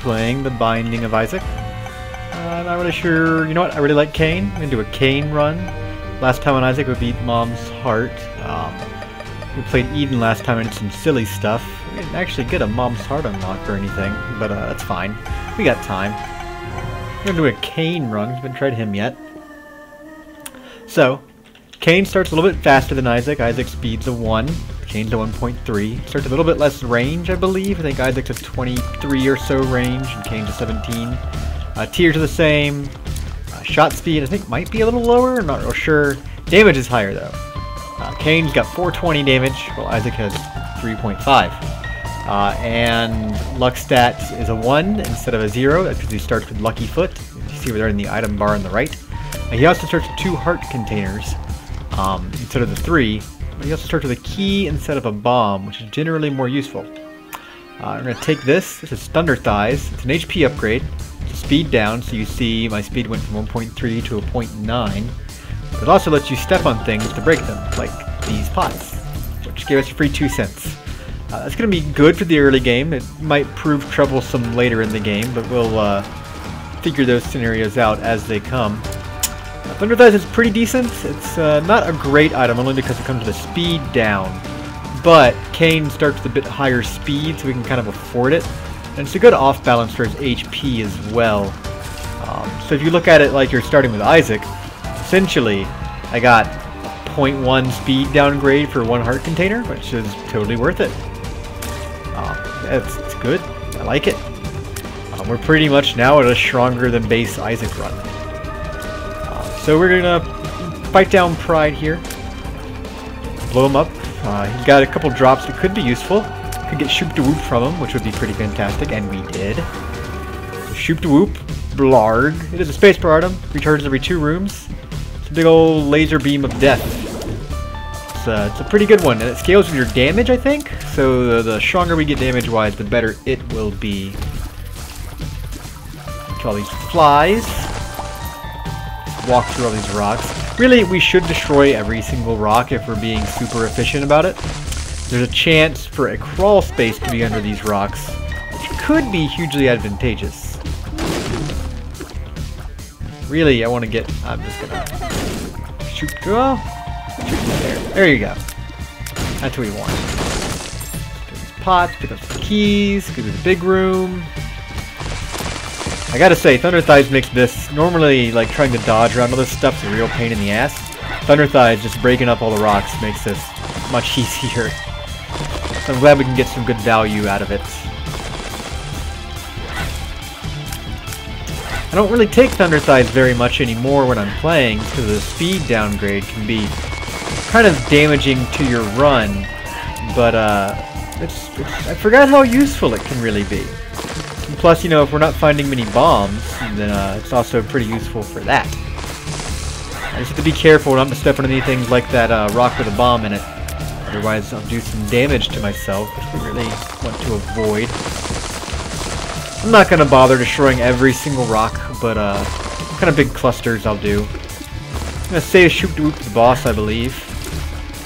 playing The Binding of Isaac. I'm not really sure. You know what? I really like Cain. I'm going to do a Cain run. Last time on Isaac we beat Mom's Heart. We played Eden last time and did some silly stuff. We didn't actually get a Mom's Heart unlock or anything, but that's fine. We got time. I'm going to do a Cain run. I haven't tried him yet. So, Cain starts a little bit faster than Isaac. Isaac's speed's a 1. Cain's a 1.3. Starts a little bit less range, I believe. I think Isaac's a 23 or so range, and Cain's a 17. Tiers are the same. Shot speed, I think, might be a little lower. I'm not real sure. Damage is higher, though. Cain's got 420 damage, while Isaac has 3.5. And luck stat is a 1 instead of a 0. That's because he starts with Lucky Foot. You see over there in the item bar on the right. He also starts with 2 heart containers instead of the 3. But he also starts with a key instead of a bomb, which is generally more useful. I'm going to take this. This is Thunder Thighs. It's an HP upgrade. It's speed down, so you see my speed went from 1.3 to a 0.9. It also lets you step on things to break them, like these pots, which gave us a free 2 cents. That's going to be good for the early game. It might prove troublesome later in the game, but we'll figure those scenarios out as they come. Thunder Thighs is pretty decent. It's not a great item, only because it comes with a speed down. But Cain starts with a bit higher speed, so we can kind of afford it. And it's a good off-balance for his HP as well. So if you look at it like you're starting with Isaac, essentially, I got 0.1 speed downgrade for 1 heart container, which is totally worth it. It's good. I like it. We're pretty much now at a stronger than base Isaac run. So we're gonna fight down Pride here. Blow him up. He's got a couple drops that could be useful. Could get Shoop to Whoop from him, which would be pretty fantastic, and we did. Shoop to Whoop, Lard. It is a spacebar item. Recharges every 2 rooms. It's a big old laser beam of death. It's a pretty good one, and it scales with your damage, I think. So the stronger we get damage-wise, the better it will be. Look at all these flies. Walk through all these rocks. Really, we should destroy every single rock if we're being super efficient about it. There's a chance for a crawl space to be under these rocks, which could be hugely advantageous. Really, I want to get... I'm just gonna shoot there. There you go. That's what we want. Get these pots, pick up some keys, go to the big room. I gotta say, Thunder Thighs makes this, normally like trying to dodge around all this stuff's a real pain in the ass. Thunder Thighs just breaking up all the rocks makes this much easier. So I'm glad we can get some good value out of it. I don't really take Thunder Thighs very much anymore when I'm playing, because the speed downgrade can be kind of damaging to your run, but I forgot how useful it can really be. And plus, you know, if we're not finding many bombs, then it's also pretty useful for that. I just have to be careful not to step on anything like that rock with a bomb in it. Otherwise, I'll do some damage to myself, which we really want to avoid. I'm not going to bother destroying every single rock, but kind of big clusters I'll do. I'm going to save Shoop to Whoop the boss, I believe.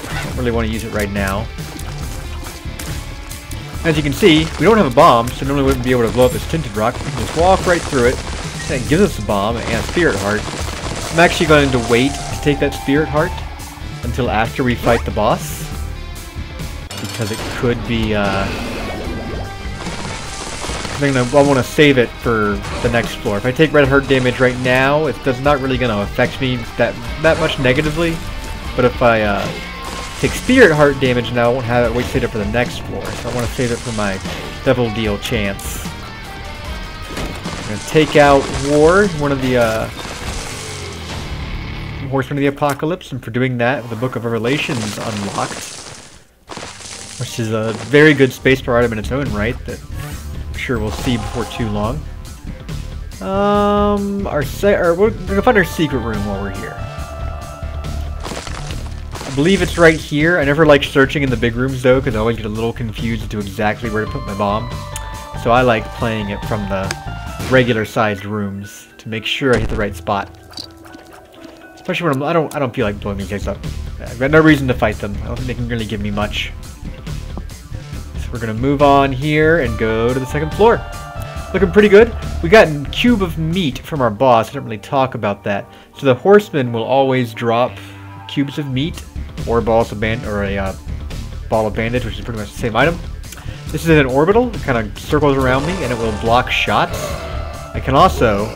I don't really want to use it right now. As you can see, we don't have a bomb, so normally we wouldn't be able to blow up this tinted rock. We can just walk right through it, and it gives us a bomb and a spirit heart. I'm actually going to wait to take that spirit heart until after we fight the boss, because it could be, I want to save it for the next floor. If I take red heart damage right now, it's not really going to affect me that much negatively, but if I take spirit heart damage now, I won't have it. Wait, save it for the next floor. So I want to save it for my devil deal chance. I'm going to take out War, one of the Horsemen of the Apocalypse, and for doing that, the Book of Revelations unlocked, which is a very good spacebar item in its own right that I'm sure we'll see before too long. We're gonna find our secret room while we're here. I believe it's right here. I never like searching in the big rooms though, because I always get a little confused as to exactly where to put my bomb. So I like playing it from the regular sized rooms to make sure I hit the right spot. Especially when I don't feel like blowing these guys up. I've got no reason to fight them. I don't think they can really give me much. So we're gonna move on here and go to the second floor. looking pretty good. We got a cube of meat from our boss. I didn't really talk about that. So the horseman will always drop cubes of meat or balls of or a ball of bandage, which is pretty much the same item. This is an orbital. It kind of circles around me and it will block shots. I can also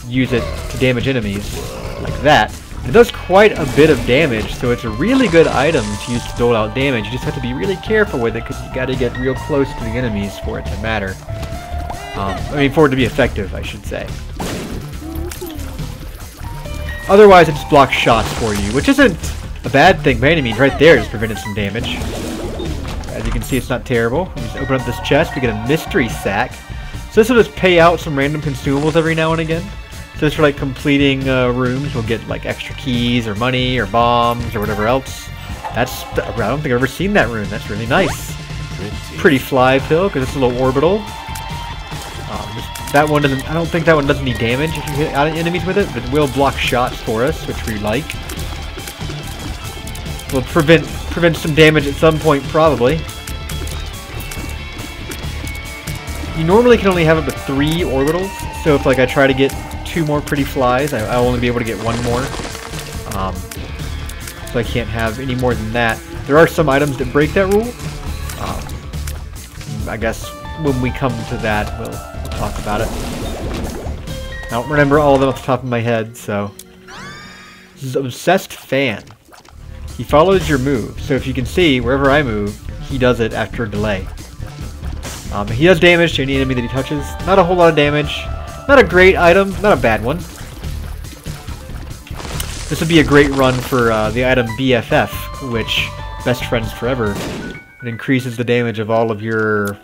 use it to damage enemies like that. It does quite a bit of damage, so it's a really good item to use to dole out damage. You just have to be really careful with it because you got to get real close to the enemies for it to matter. I mean, for it to be effective, I should say. Otherwise, it just blocks shots for you, which isn't a bad thing by any means. Right there has prevented some damage. As you can see, it's not terrible. We just open up this chest, we get a mystery sack. So this will just pay out some random consumables every now and again. So just for like completing rooms, we'll get like extra keys or money or bombs or whatever else. I don't think I've ever seen that room. That's really nice. Pretty fly pill because it's a little orbital. That one doesn't. I don't think that one does any damage if you hit enemies with it, but it will block shots for us, which we like. Will prevent some damage at some point, probably. You normally can only have up to 3 orbitals, so if like I try to get 2 more pretty flies, I'll only be able to get 1 more. So I can't have any more than that. There are some items that break that rule. I guess when we come to that, we'll talk about it. I don't remember all of them off the top of my head, so... This is Obsessed Fan. He follows your move, so if you can see, wherever I move, he does it after a delay. He does damage to any enemy that he touches. Not a whole lot of damage. Not a great item, not a bad one. This would be a great run for the item BFF, which, Best Friends Forever. It increases the damage of all of your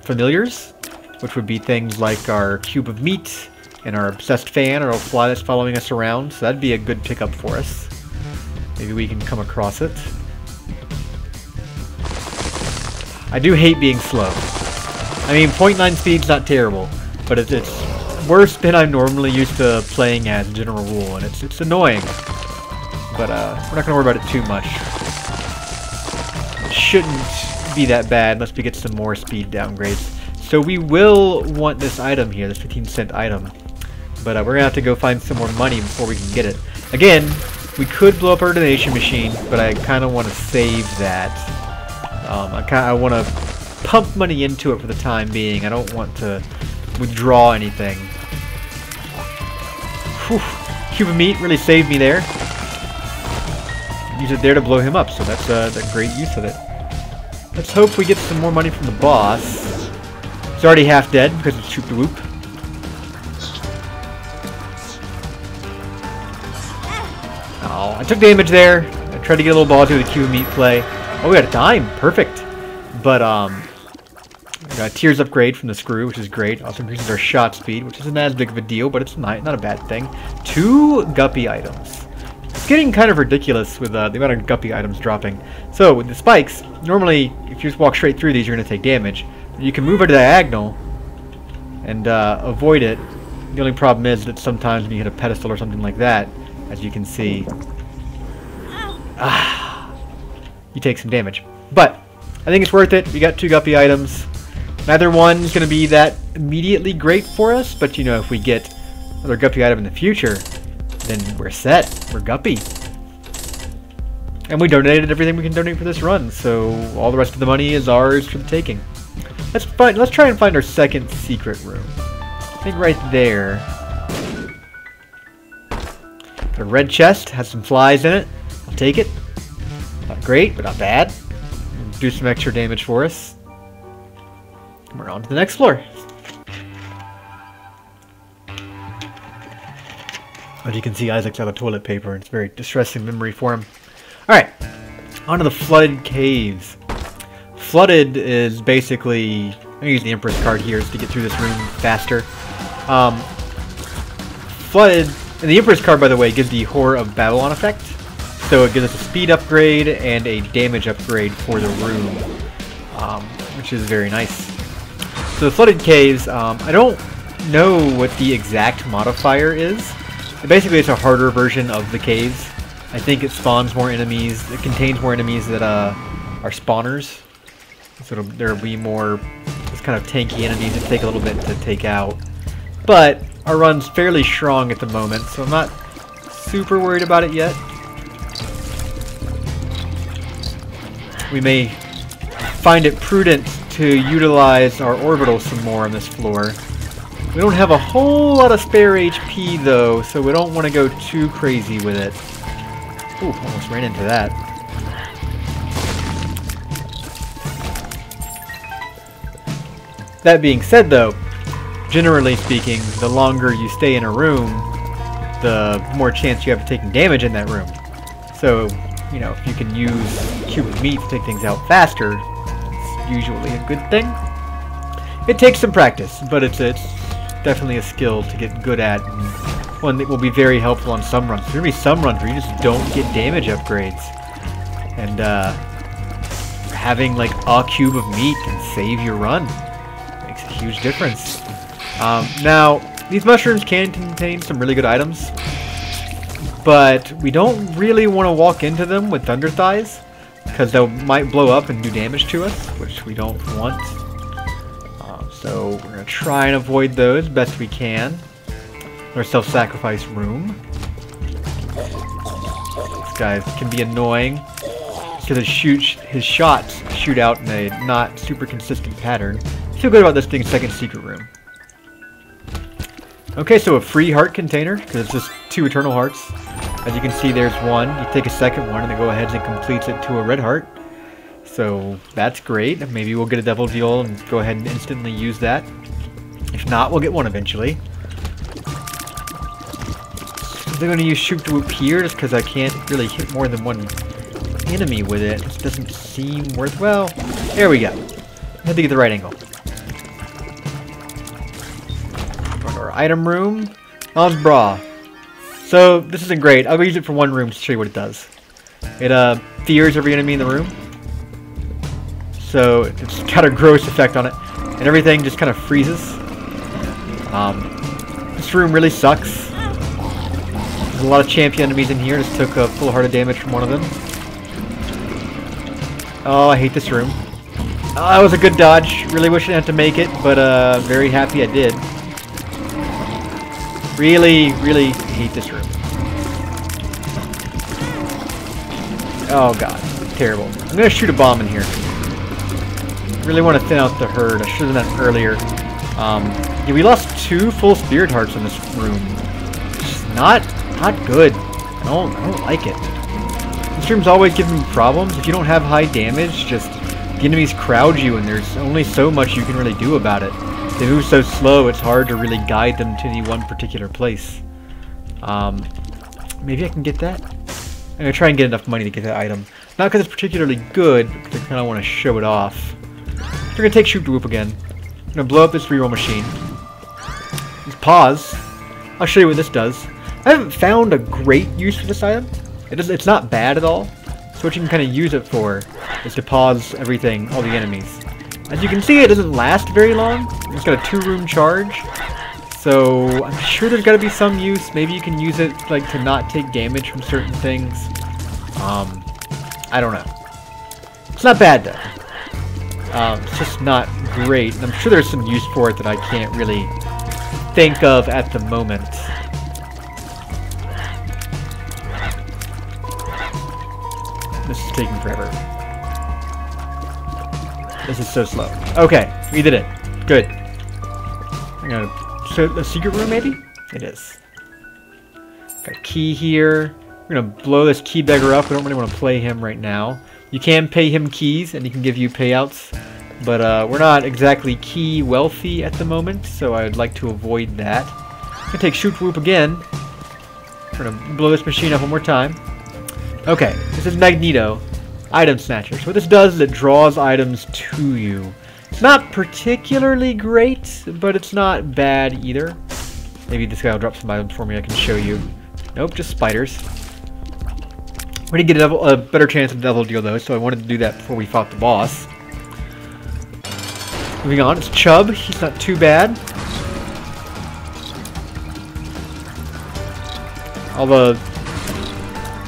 familiars, which would be things like our cube of meat and our obsessed fan or a fly that's following us around. So that'd be a good pickup for us. Maybe we can come across it. I do hate being slow. I mean, 0.9 speed's not terrible, but it's worse than I'm normally used to playing as a general rule, and it's annoying. But we're not gonna worry about it too much. It shouldn't be that bad unless we get some more speed downgrades. So we will want this item here, this 15-cent item. But we're gonna have to go find some more money before we can get it. Again, we could blow up our donation machine, but I kind of want to save that. I want to pump money into it for the time being. I don't want to withdraw anything. Whew. Cube of meat really saved me there. Use it there to blow him up, so that's a great use of it. Let's hope we get some more money from the boss. He's already half dead because it's Choop the Whoop. Oh, I took damage there. I tried to get a little ballsy with a cube of meat play. Oh, we got a dime. Perfect. But, we got a Tears upgrade from the screw, which is great. Also increases our shot speed, which isn't as big of a deal, but it's not a bad thing. 2 guppy items. It's getting kind of ridiculous with the amount of guppy items dropping. So, with the spikes, normally, if you just walk straight through these, you're going to take damage. You can move at a diagonal and avoid it. The only problem is that sometimes when you hit a pedestal or something like that, as you can see, you take some damage. But I think it's worth it. We got 2 guppy items. Neither one's going to be that immediately great for us, but you know, if we get another guppy item in the future, then we're set. We're guppy. And we donated everything we can donate for this run, so all the rest of the money is ours for the taking. Let's try and find our second secret room. I think right there. Got a red chest, has some flies in it. I'll take it. Not great, but not bad. Do some extra damage for us. And we're on to the next floor. As you can see, Isaac's out of toilet paper. It's a very distressing memory for him. Alright, on to the Flooded Caves. Flooded is basically... I'm going to use the Empress card here to get through this room faster. Flooded... And the Empress card, by the way, gives the Horror of Babylon effect. So it gives us a speed upgrade and a damage upgrade for the room. Which is very nice. So the Flooded Caves, I don't know what the exact modifier is. Basically, it's a harder version of the caves. I think it spawns more enemies. It contains more enemies that are spawners. So there'll be more just kind of tanky enemies that take a little bit to take out. But our run's fairly strong at the moment, so I'm not super worried about it yet. We may find it prudent to utilize our orbital some more on this floor. We don't have a whole lot of spare HP though, so we don't want to go too crazy with it. Ooh, almost ran into that. That being said though, generally speaking, the longer you stay in a room, the more chance you have of taking damage in that room. So, you know, if you can use cube of meat to take things out faster, it's usually a good thing. It takes some practice, but it's definitely a skill to get good at, and one that will be very helpful on some runs. There's going to be some runs where you just don't get damage upgrades, and having like a cube of meat can save your run. Makes a huge difference. Now, these mushrooms can contain some really good items, but we don't really want to walk into them with Thunder Thighs, because they might blow up and do damage to us, which we don't want. So we're going to try and avoid those best we can. Our self-sacrifice room. This guy can be annoying because his shots shoot out in a not super consistent pattern. I feel good about this thing's second secret room. Okay, so a free heart container, because it's just 2 eternal hearts. As you can see, there's one. You take a second one and it go ahead and completes it to a red heart. So that's great. Maybe we'll get a devil deal and go ahead and instantly use that. If not, we'll get one eventually. I'm going to use Shoop to Whoop here just because I can't really hit more than one enemy with it. This doesn't seem worth... Well, there we go. I had to get the right angle. Go to our item room. Mom's Bra. So, this isn't great. I'll go use it for one room to show you what it does. It fears every enemy in the room. So, it's got a gross effect on it. And everything just kind of freezes. This room really sucks. There's a lot of champion enemies in here. Just took a full heart of damage from one of them. Oh, I hate this room. Oh, that was a good dodge. Really wish I didn't have to make it, but very happy I did. Really, really hate this room. Oh god, terrible. I'm gonna shoot a bomb in here. Really want to thin out the herd. I should have done that earlier. Yeah, we lost 2 full spirit hearts in this room. It's not good. I don't like it. This room's always giving me problems. If you don't have high damage, just the enemies crowd you, and there's only so much you can really do about it. They move so slow, it's hard to really guide them to any one particular place. Maybe I can get that? I'm going to try and get enough money to get that item. Not because it's particularly good, but because I kind of want to show it off. We're going to take Shoop to Whoop again. I'm going to blow up this reroll machine. Just pause. I'll show you what this does. I haven't found a great use for this item. It's not bad at all. So what you can kind of use it for is to pause everything, all the enemies. As you can see, it doesn't last very long. It's got a 2-room charge. So I'm sure there's got to be some use. Maybe you can use it like to not take damage from certain things. I don't know. It's not bad though. It's just not great. And I'm sure there's some use for it that I can't really think of at the moment. This is taking forever. This is so slow. Okay, we did it. Good. I'm gonna... So, a secret room, maybe? It is. Got a key here. We're gonna blow this key beggar up. We don't really want to play him right now. You can pay him keys, and he can give you payouts. But we're not exactly key wealthy at the moment, so I'd like to avoid that. I'm gonna take Shoot Whoop again. We're gonna blow this machine up one more time. Okay, this is Magneto. Item Snatcher. So what this does is it draws items to you. It's not particularly great, but it's not bad either. Maybe this guy will drop some items for me I can show you. Nope, just spiders. We're going to get a better chance of devil deal though, so I wanted to do that before we fought the boss. Moving on, it's Chubb. He's not too bad. All the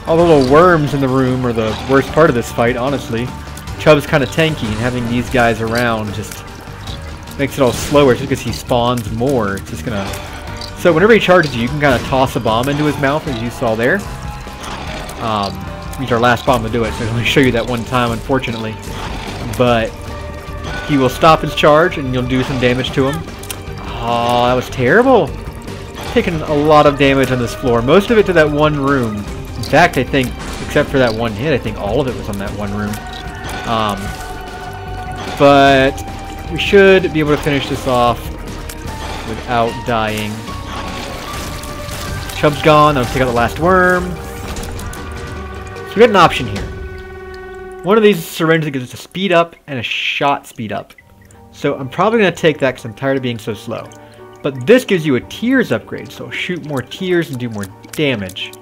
little worms in the room are the worst part of this fight, honestly. Chubb Chubb's kind of tanky, and having these guys around just makes it all slower just because he spawns more. It's just gonna... So whenever he charges you, you can kind of toss a bomb into his mouth, as you saw there. Use our last bomb to do it, so I'm going to show you that one time, unfortunately. But he will stop his charge, and you'll do some damage to him. Oh, that was terrible. Taking a lot of damage on this floor. Most of it to that one room. In fact, I think, except for that one hit, I think all of it was on that one room. But we should be able to finish this off without dying. Chubb's gone. I'll take out the last worm. So we got an option here. One of these syringes gives us a speed up and a shot speed up. So I'm probably going to take that because I'm tired of being so slow. But this gives you a tears upgrade, so I'll shoot more tears and do more damage.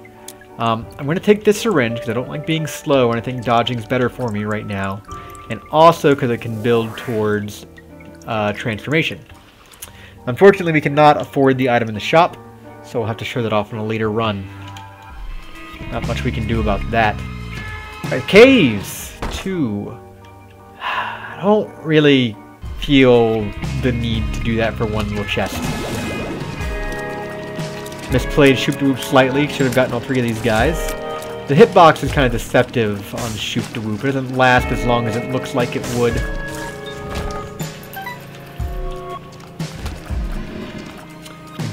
I'm going to take this syringe because I don't like being slow and I think dodging is better for me right now. And also because I can build towards transformation. Unfortunately, we cannot afford the item in the shop, so we'll have to show that off in a later run. Not much we can do about that. Alright, caves! 2. I don't really feel the need to do that for one little chest. Misplayed Shoop de Whoop slightly. Should have gotten all 3 of these guys. The hitbox is kind of deceptive on Shoop de Whoop. It doesn't last as long as it looks like it would.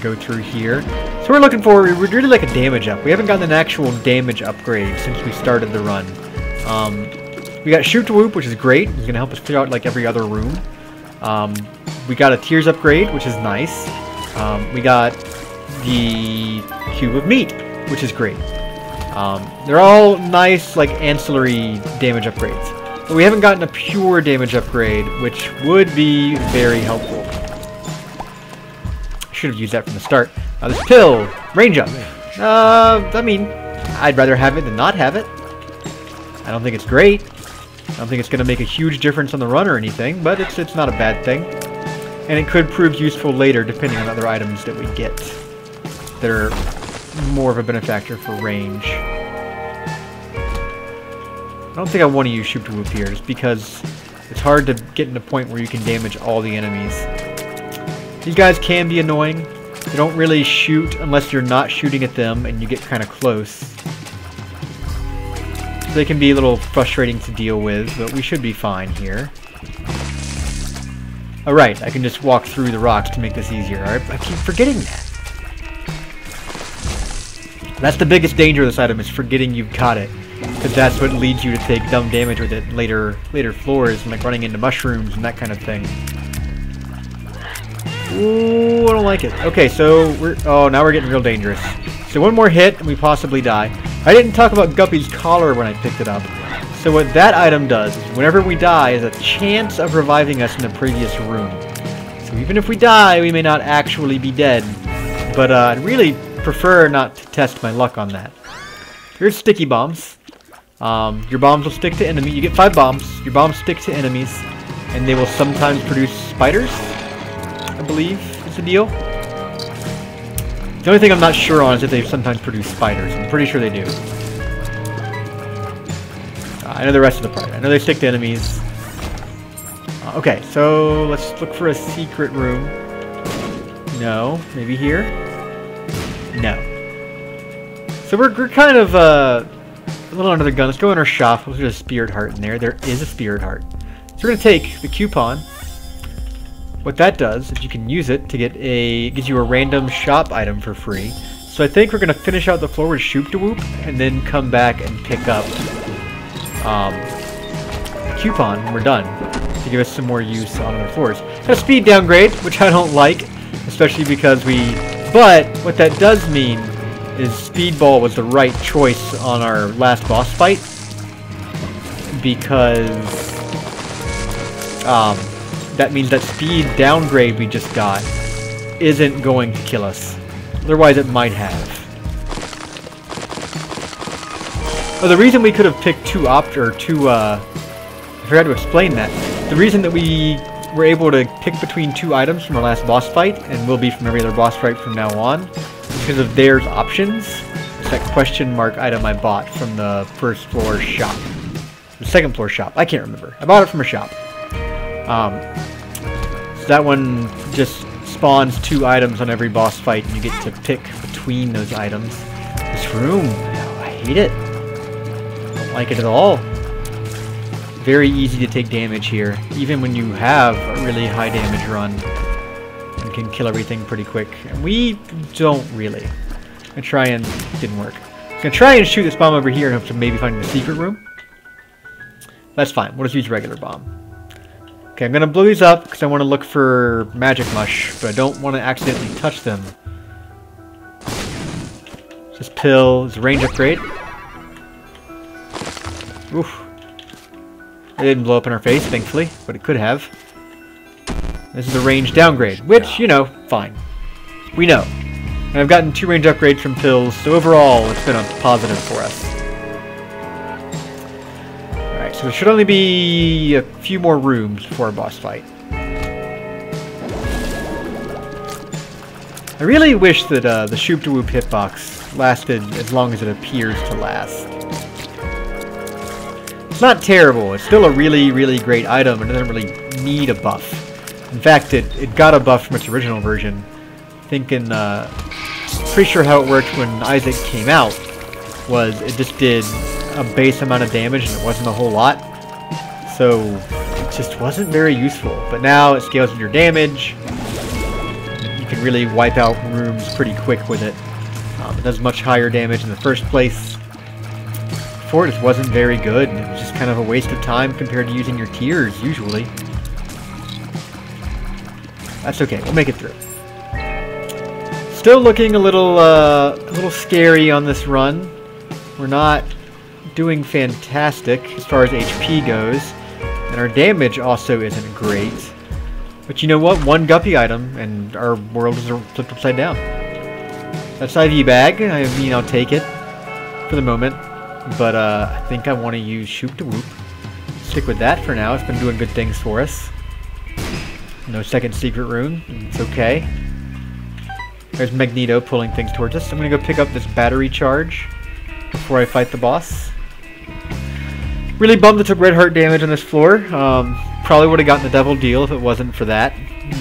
Go through here. So we're looking for, we'd really like a damage up. We haven't gotten an actual damage upgrade since we started the run. We got Shoop de Whoop, which is great. It's going to help us clear out like every other room. We got a Tears upgrade, which is nice. We got the Cube of Meat, which is great. They're all nice, like, ancillary damage upgrades. But we haven't gotten a pure damage upgrade, which would be very helpful. Should have used that from the start. This pill! Range up! I mean, I'd rather have it than not have it. I don't think it's great. I don't think it's going to make a huge difference on the run or anything, but it's not a bad thing. And it could prove useful later, depending on other items that we get that are more of a benefactor for range. I don't think I want to use Shoop de Whoop here, just because it's hard to get in a point where you can damage all the enemies. These guys can be annoying. They don't really shoot unless you're not shooting at them and you get kind of close. They can be a little frustrating to deal with, but we should be fine here. Alright, I can just walk through the rocks to make this easier. I keep forgetting that. That's the biggest danger of this item, is forgetting you've got it. Because that's what leads you to take dumb damage with it later floors, and like running into mushrooms and that kind of thing. Ooh, I don't like it. Okay, so now we're getting real dangerous. So one more hit and we possibly die. I didn't talk about Guppy's collar when I picked it up. So what that item does is whenever we die is a chance of reviving us in the previous room. So even if we die, we may not actually be dead. But I'd really prefer not to test my luck on that. Here's sticky bombs. Your bombs will stick to enemies. You get 5 bombs. Your bombs stick to enemies. And they will sometimes produce spiders, I believe, is the deal. The only thing I'm not sure on is if they sometimes produce spiders. I'm pretty sure they do. I know the rest of the part. I know they stick to enemies. Okay, so let's look for a secret room. No. Maybe here? No. So we're kind of a little under the gun. Let's go in our shop. There's a spirit heart in there. There is a spirit heart. So we're going to take the coupon. What that does is you can use it to get gives you a random shop item for free. So I think we're going to finish out the floor with Shoop de Whoop and then come back and pick up a coupon when we're done to give us some more use on other floors. A speed downgrade, which I don't like, especially because but what that does mean is Speedball was the right choice on our last boss fight, because that means that speed downgrade we just got isn't going to kill us. Otherwise it might have. Oh, the reason we could have picked I forgot to explain that. The reason that we were able to pick between 2 items from our last boss fight, and will be from every other boss fight from now on, is because of there's options. It's that question mark item I bought from the first floor shop. The second floor shop. I can't remember. I bought it from a shop. So that one just spawns 2 items on every boss fight, and you get to pick between those items. This room, I hate it. I don't like it at all. Very easy to take damage here, even when you have a really high damage run. You can kill everything pretty quick, and we don't really. I'm gonna try and it didn't work. I'm gonna try and shoot this bomb over here and hope to maybe find the secret room. That's fine. We'll just use regular bomb. Okay, I'm gonna blow these up because I want to look for magic mush, but I don't want to accidentally touch them. This pill is a range upgrade. Oof. It didn't blow up in our face, thankfully, but it could have. This is a range downgrade, which, you know, fine. We know. And I've gotten 2 range upgrades from pills, so overall it's been a positive for us. Alright, so there should only be a few more rooms before our boss fight. I really wish that the Shoop to Whoop hitbox lasted as long as it appears to last. It's not terrible. It's still a really, really great item. It doesn't really need a buff. In fact, it got a buff from its original version. Thinking, pretty sure how it worked when Isaac came out was it just did a base amount of damage and it wasn't a whole lot. So it just wasn't very useful. But now it scales with your damage. You can really wipe out rooms pretty quick with it. It does much higher damage in the first place. Before it just wasn't very good, and it was just kind of a waste of time compared to using your tiers usually. That's okay, we'll make it through. Still looking a little scary on this run. We're not doing fantastic as far as HP goes, and our damage also isn't great. But you know what? 1 guppy item, and our world is flipped upside down. That's IV bag. I mean, I'll take it for the moment. But I think I want to use Shoop to Whoop. Stick with that for now. It's been doing good things for us. No second secret room. It's okay. There's Magneto pulling things towards us. I'm going to go pick up this battery charge before I fight the boss. Really bummed it took red heart damage on this floor. Probably would have gotten the devil deal if it wasn't for that.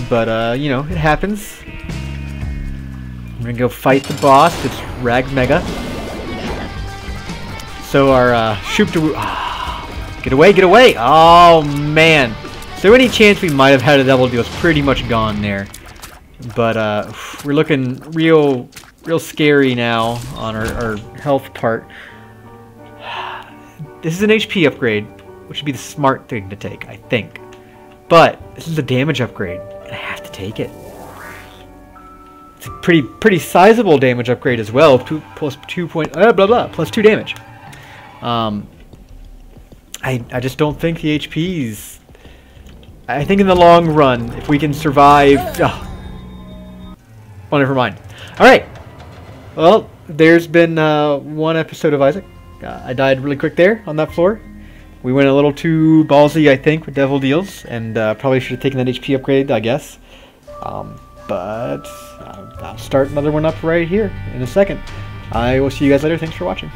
But, you know, it happens. I'm going to go fight the boss. It's Rag Mega. So our Shoop to Whoop... Get away, get away! Oh, man. So any chance we might have had a double deal is pretty much gone there. But we're looking real scary now on our health part. This is an HP upgrade, which would be the smart thing to take, I think. But this is a damage upgrade, and I have to take it. It's a pretty sizable damage upgrade as well. Plus 2 damage. I just don't think the HP's... I think in the long run, if we can survive... Oh, well, never mind. Alright. Well, there's been 1 episode of Isaac. I died really quick there on that floor. We went a little too ballsy, I think, with devil deals. And probably should have taken that HP upgrade, I guess. But I'll start another one up right here in a second. I will see you guys later. Thanks for watching.